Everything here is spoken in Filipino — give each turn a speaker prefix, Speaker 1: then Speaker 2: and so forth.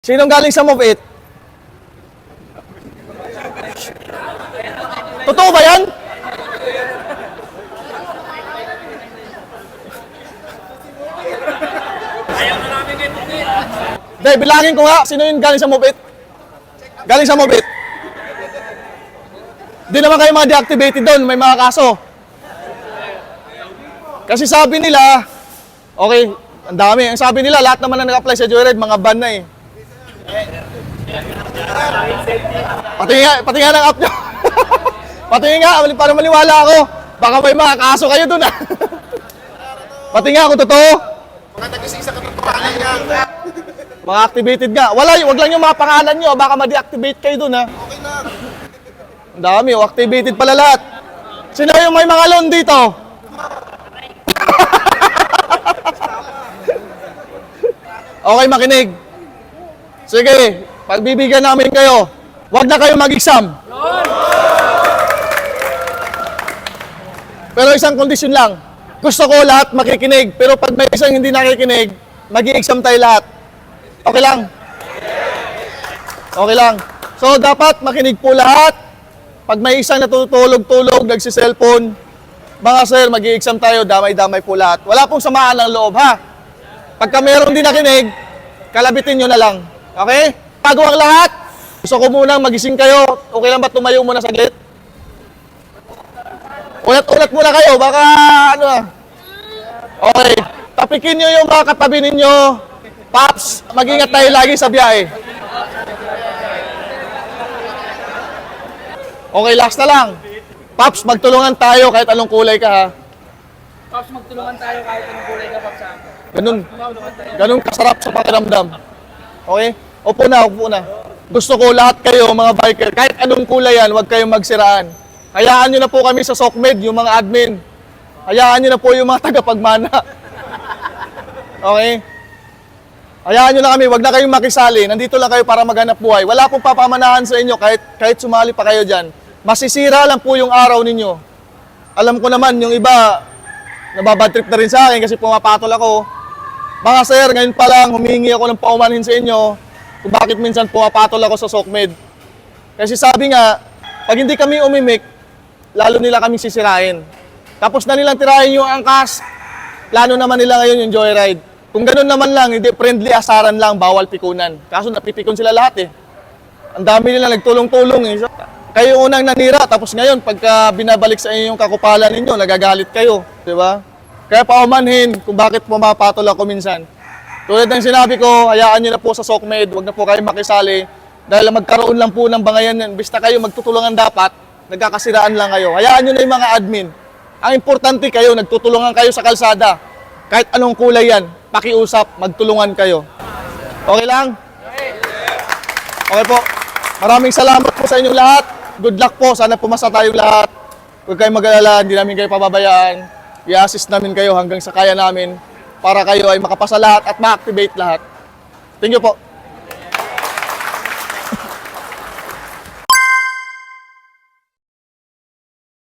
Speaker 1: Sinong galing sa Move It? Totoo ba yan? Dahil bilangin ko nga, sino yung galing sa Move It? Galing sa Move It. Di naman kayo mga deactivated doon, may mga kaso. Kasi sabi nila, okay, ang dami. Ang sabi nila, lahat naman na nag-apply sa Joyride, mga ban na eh. Patingin ng app nyo. Patingin nga, para maliwala ako. Baka may mga kaso kayo doon ah. Patingin kung totoo.
Speaker 2: Mga nag-isa ka ng pangalan niya.
Speaker 1: Mga activated nga. Wag lang yung mga pangalan nyo, baka ma-deactivate kayo doon ha.
Speaker 2: Okay na.
Speaker 1: Ang dami, activated pala lahat. Sino yung may mga loan dito? Okay, makinig. Sige, pagbibigyan namin kayo. Wag na kayo mag-exam. Pero isang kondisyon lang. Gusto ko lahat makikinig. Pero pag may isang hindi nakikinig, mag-i-exam tayo lahat. Okay lang? Okay lang. So, dapat makinig po lahat. Pag may isang natutulog-tulog, nagsiselfone, mga sir, mag-i-exam tayo, damay-damay po lahat. Wala pong samaan ng loob, ha? Pagka mayroong di nakinig, kalabitin nyo na lang. Okay? Bago ang lahat, gusto ko munang magising kayo. Okay lang ba tumayo muna saglit? Ulat-ulat muna kayo, baka ano ah. Okay. Tapikin nyo yung mga katabi ninyo. Paps, mag-ingat tayo lagi sa biyahe. Okay, last na lang. Paps, magtulungan tayo kahit anong kulay ka ha.
Speaker 3: Paps, magtulungan tayo kahit anong kulay ka, Paps.
Speaker 1: Ganun kasarap sa pakiramdam. Okay? Upo na. Gusto ko lahat kayo, mga biker, kahit anong kulay yan, huwag kayong magsiraan. Hayaan nyo na po kami sa SOCMED, yung mga admin. Hayaan nyo na po yung mga tagapagmana. Okay? Hayaan nyo na kami, huwag na kayong makisali. Nandito lang kayo para maghanap buhay. Wala pong papamanahan sa inyo kahit sumali pa kayo dyan. Masisira lang po yung araw ninyo. Alam ko naman, yung iba, nababad trip na rin sa akin kasi pumapatol ako. Mga sir, ngayon pa lang, humingi ako ng paumanhin sa inyo kung bakit minsan pumapatol ako sa SOCMED. Kasi sabi nga, pag hindi kami umimik, lalo nila kami sisirain. Tapos na nilang tirahin yung angkas, plano naman nila ngayon yung Joyride. Kung ganun naman lang, hindi friendly, asaran lang, bawal pikunan. Kaso napipikon sila lahat eh. Ang dami nila nagtulong-tulong eh. Kayo unang nanira, tapos ngayon, pagka binabalik sa inyo yung kakupalan ninyo, nagagalit kayo. Diba? Kaya paumanhin kung bakit pumapatol ako minsan. Tulad ng sinabi ko, hayaan nyo na po sa SOCMED, huwag na po kayo makisali. Dahil magkaroon lang po ng bangayan yan. Basta kayo magtutulungan dapat, nagkakasiraan lang kayo. Hayaan nyo na yung mga admin. Ang importante kayo, nagtutulungan kayo sa kalsada. Kahit anong kulay yan, pakiusap, magtulungan kayo. Okay lang? Okay po. Maraming salamat po sa inyong lahat. Good luck po. Sana pumasa tayong lahat. Huwag kayong mag-alala, hindi namin kayo pababayaan. I-assist namin kayo hanggang sa kaya namin para kayo ay makapasa lahat at ma-activate lahat. Thank you po.